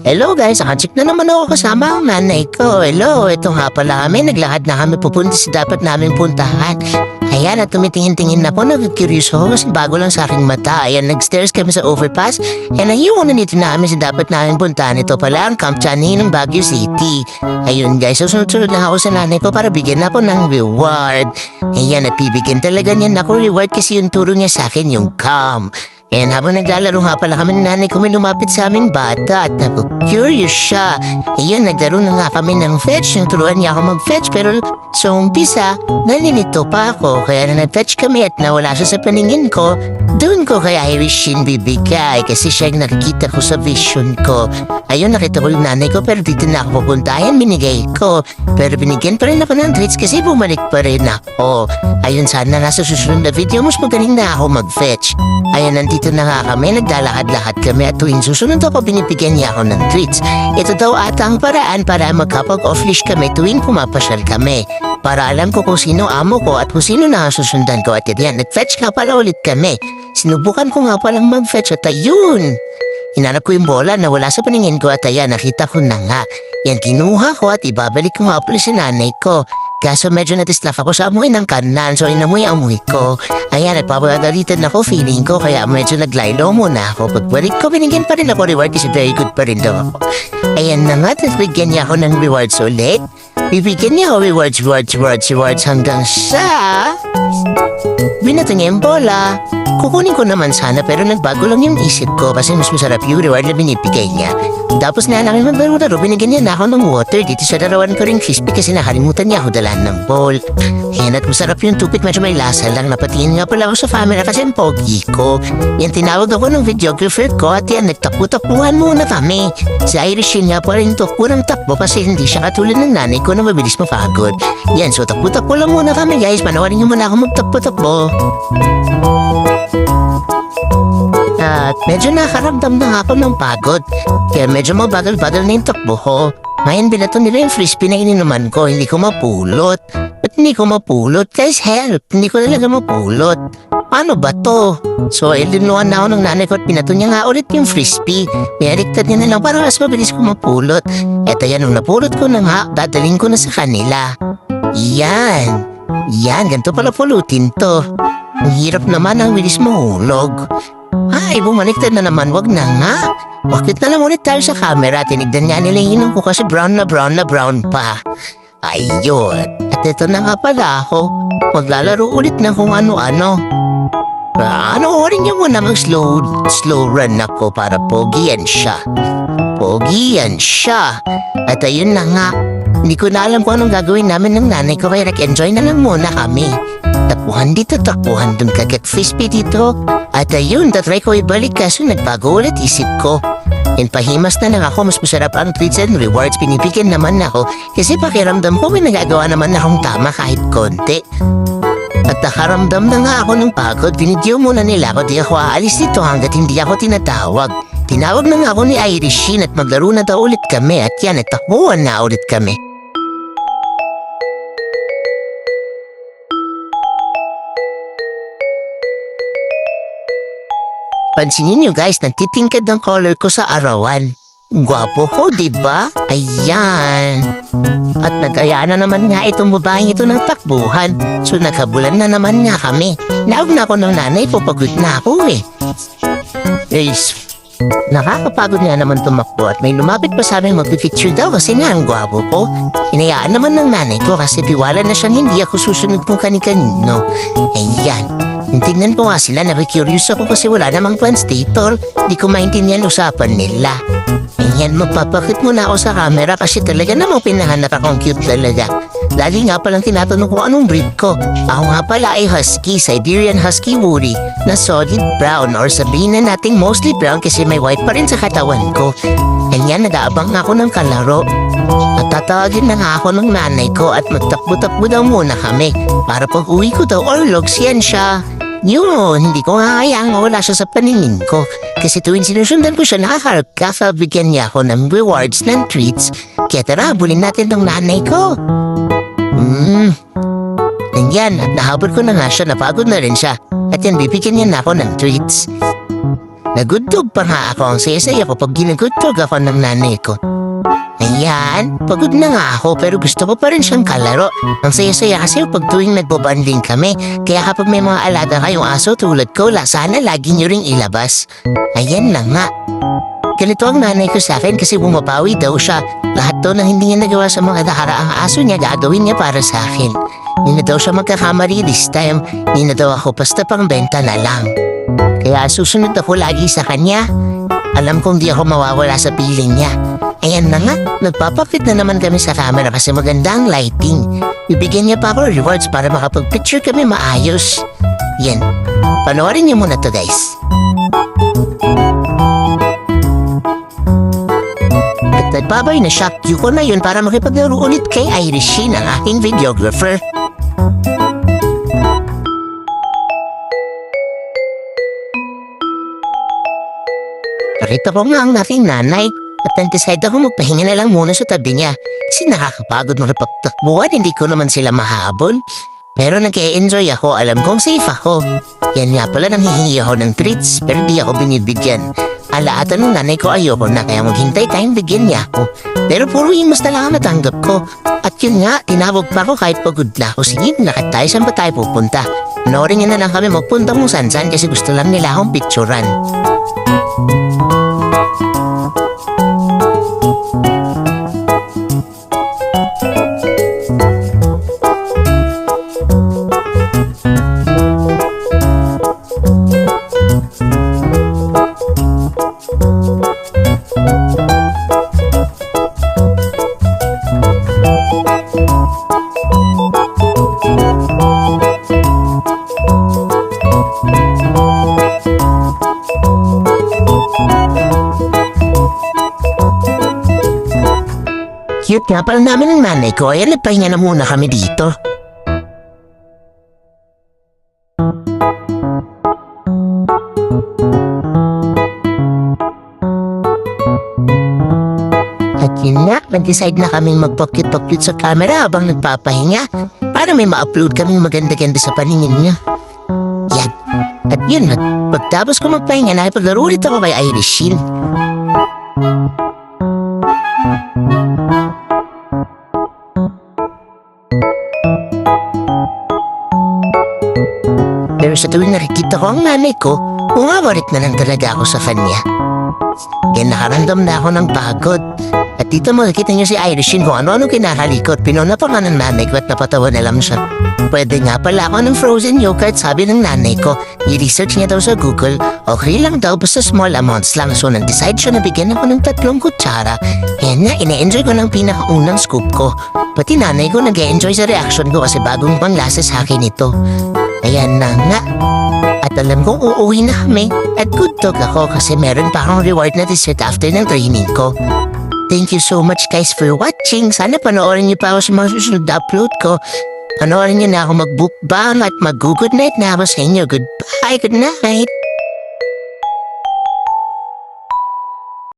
Hello guys, nakacheck na naman ako kasama ang nanay ko. Hello, ito nga pala kami. Naglakad na kami pupunta sa dapat namin puntahan. Ayan, at tumitingin-tingin na po. Nag-curious ako kasi bago lang sa aking mata. Ayan, nag-stairs kami sa overpass. And ayun, nandito na kami sa dapat namin puntahan. Ito pala ang Camp Changi ng Baguio City. Ayun guys, susunod-sunod lang ako sa nanay ko para bigyan ako ng reward. Ayan, at bibigyan talaga niya ako reward kasi yung turo niya sa akin yung camp. And habang naglalaro nga pala kami ng nanay ko, may lumapit sa aming bata at naku-curious siya. Ayun, naglaro na nga kami ng fetch. Turuan niya ako mag-fetch pero sa umpisa, nalinito pa ako. Kaya na nag-fetch kami at nawala siya sa paningin ko, doon ko kay Irishin bibigay kasi siya yung nakikita ko sa vision ko. Ayun, nakita ko yung nanay ko pero dito na ako pupunta. Ayan, binigay ko. Pero binigyan pa rin ako ng treats kasi bumalik pa rin ako. Ayun, sana nasa susunod na video mas magaling na ako mag-fetch. Ayun, nandito na nga kami, naglalakad-lakad kami at tuwing susunod ako binibigyan niya ako ng treats. Ito daw ata ang paraan para magkapag-off-leash kami tuwing pumapasyal kami. Para alam ko kung sino amo ko at kung sino na susundan ko at yan, nag-fetch nga pala ulit kami. Sinubukan ko nga palang mag-fetch at ayun! Hinanap ko yung bola na wala sa paningin ko at ayan, nakita ko na nga. Yan, kinuha ko at ibabalik ko nga pala sa nanay ko. Kaso medyo natislap ako sa amoy ng kanan, so inamoy-amoy ko. Ayan, nagpapagalitan ako, feeling ko, kaya medyo naglaylo muna ako. Pagbalik ko, binigyan pa rin ako reward kasi very good pa rin daw ako. Ayan na nga, bigyan niya ako ng rewards ulit. Bibigyan niya ako rewards hanggang sa... Binato niya yung bola. Kukunin ko naman sana pero nagbago lang yung isip ko kasi mas masarap yung reward na binibigay niya. Tapos na namin maglaro-laro, binigyan niya na ako ng water dito sa larawan ko rin crispy kasi nakalimutan niya ako dalan ng bowl. Ayan, at masarap yung tupit, medyo may lasa lang. Napatingin nga pala ako sa camera kasi ang pogi ko. Yan, tinawag ako ng videographer ko at yan, nagtakbo-takbuhan muna kami. Si Irishin nga pa rin takbo ng takbo kasi hindi siya katulad ng nanay ko na mabilis mapagod. Yan, so takbo-takbo lang muna kami guys. Panawarin niyo muna ako magtakbo-takbo. At medyo nakaramdam na ako ng pagod. Kaya medyo mabagal-bagal na yung takbo ko. Ngayon binato nila yung frisbee na ininuman ko. Hindi ko mapulot. Ba't hindi ko mapulot? Guys, help! Hindi ko talaga mapulot. Paano ba to? So, ilinuan na ako ng nanay ko at pinato niya nga ulit yung frisbee. Pinaliktad niya na lang para mas mabilis ko mapulot. Eto yan, nung napulot ko na nga, dadaling ko na sa kanila. Yan. Yan, ganito pala pulutin to. Ang hirap naman ang bilis mahulog. Ay, bumaliktad na naman, wag na nga. Bakit na lang ulit tayo sa camera? Tinigdan nga nila yung inom ko kasi brown na brown pa. Ayun. At ito na nga pala ako. Maglalaro ulit na kung ano-ano. Ano rin niyo muna mag-slow run ako para pogian siya. Pogian siya. At ayun na nga. Hindi ko na alam kung anong gagawin namin ng nanay ko kaya nag-enjoy na lang muna kami. Takbuhan dito, takbuhan dun, kagat frisbee dito. At ayun, tatry ko ibalik kaso nagbago ulit isip ko. And pahimas na lang ako, mas masarap ang treats and rewards, pinipigyan naman ako kasi pakiramdam ko may nagagawa naman akong tama kahit konti. At nakaramdam na nga ako ng pagod, binidyo muna nila ako, di ako aalis dito hanggat hindi ako tinatawag. Tinawag na nga ako ni Irishin at maglaro na daw ulit kami at yan, nagtakbuhan na ulit kami. Pansinin niyo guys, nagtitingkad ng color ko sa arawan. Gwapo ko, diba? Ayan. At nagayaan na naman nga itong babaeng ito ng takbuhan. So nagkabulan na naman nga kami. Naog na ako ng nanay po, pagod na ako eh. Nakakapagod nga naman tumakbo at may lumapit pa sa amin mag-picture daw kasi nga ang gwapo ko. Hinayaan naman ng nanay ko kasi tiwala na siyang hindi ako susunod kung kani-kanino. Ayan. Tingnan ko nga sila, naki-curious ako kasi wala namang translator. Di ko maintindihan usapan nila. Ayan, magpapakit muna ako sa camera kasi talaga namang pinahanap akong cute talaga. Lagi nga palang tinatanong ko anong breed ko. Ako nga pala ay husky, Siberian Husky Woolly na solid brown or sabihin na nating mostly brown kasi may white pa rin sa katawan ko. Ayan, nag-aabang ako ng kalaro. At tatawagin na nga ako ng nanay ko at magtakbo-takbo daw muna kami para pag uwi ko daw orlogs yan siya. Yun, hindi ko nga kayang wala siya sa paningin ko. Kasi tuwing sinusundan ko siya, nakakarap bigyan niya ako ng rewards ng treats. Kaya tara, bulin natin ng nanay ko. Nandiyan, at nahabol ko na nga siya, napagod na rin siya. At yan, bibigyan niya na ako ng treats. Nagudtog pa nga ako. Ang saya-saya ko pag ginagudtog ako ng nanay ko. Ayan, pagod na nga ako pero gusto ko pa rin siyang kalaro. Ang saya-saya kasi pag tuwing nagbobanding kami. Kaya kapag may mga alaga kayong aso tulad ko, sana lagi niyo ring ilabas. Ayan na nga. Ganito ang nanay ko sa akin kasi bumabawi daw siya. Lahat daw ng hindi niya nagawa sa mga nakaraang aso niya, gagawin niya para sa akin. Hindi na daw siya magkakamali this time. Hindi na daw ako basta pang benta na lang. Kaya susunod ako lagi sa kanya. Alam kong di ako mawawala sa piling niya. Ayan na nga, nagpapakit na naman kami sa camera kasi maganda ang lighting. Bibigyan niya pa ako rewards para makapag-picture kami maayos. Yan, panoorin niyo muna to guys. At nagpabay na shock cue ko na yun para makipaglaro ulit kay Irishine, ang aking videographer. Nakita ko nga ang aking nanay at nag-decide ako magpahinga na lang muna sa tabi niya kasi nakakapagod makipagtakbuhan, hindi ko naman sila mahabol. Pero nag-e-enjoy ako, alam kong safe ako. Yan nga pala, nanghihingi ako ng treats pero di ako binibigyan. Alaatan ng nanay ko ayoko na kaya maghintay tayong bigyan niya ako. Pero puro imas na lang ang natanggap ko. At yun nga, tinawag pa ako kahit pagod na ako. Sige, lakad tayo, saan ba tayo pupunta? Panoorin niya na lang kami magpunta kung saan kasi gusto lang nila akong picturean. Cute nga pala namin ng nanay ko, ay nagpahinga na muna kami dito. At yun nga, nag-decide na kaming magpakit-pakit sa camera habang nagpapahinga para may ma-upload kaming maganda-ganda sa paningin niya. Yan. At yun, pagtapos ko magpahinga, nakipaglaro ulit ako kay Irishine. Pero sa tuwing nakikita ko ang nanay ko, umawarit na lang talaga ako sa kanya. Kaya nakaramdam na ako ng pagod. At dito makikita niyo si Irishine kung ano-ano kinakalikot. Pinuna pa nga ng nanay ko at napatawa na lang siya. Pwede nga pala ako ng frozen yogurt, sabi ng nanay ko. I-research niya daw sa Google. Okay lang daw, basta small amounts lang. So nag-decide siya na bigyan ako ng 3 kutsara. Kaya nga, ina-enjoy ko ng pinakaunang scoop ko. Pati nanay ko nag-e-enjoy sa reaction ko kasi bagong panglasa sa akin ito. Ayan na nga. At alam kong uuwi na kami. At good talk ako kasi meron pa akong reward na dessert after ng training ko. Thank you so much guys for watching. Sana panoorin niyo pa ako sa mga susunod na upload ko. Panoorin niyo na ako mag-bookbang at mag-good night na ako sa inyo. Goodbye, good night.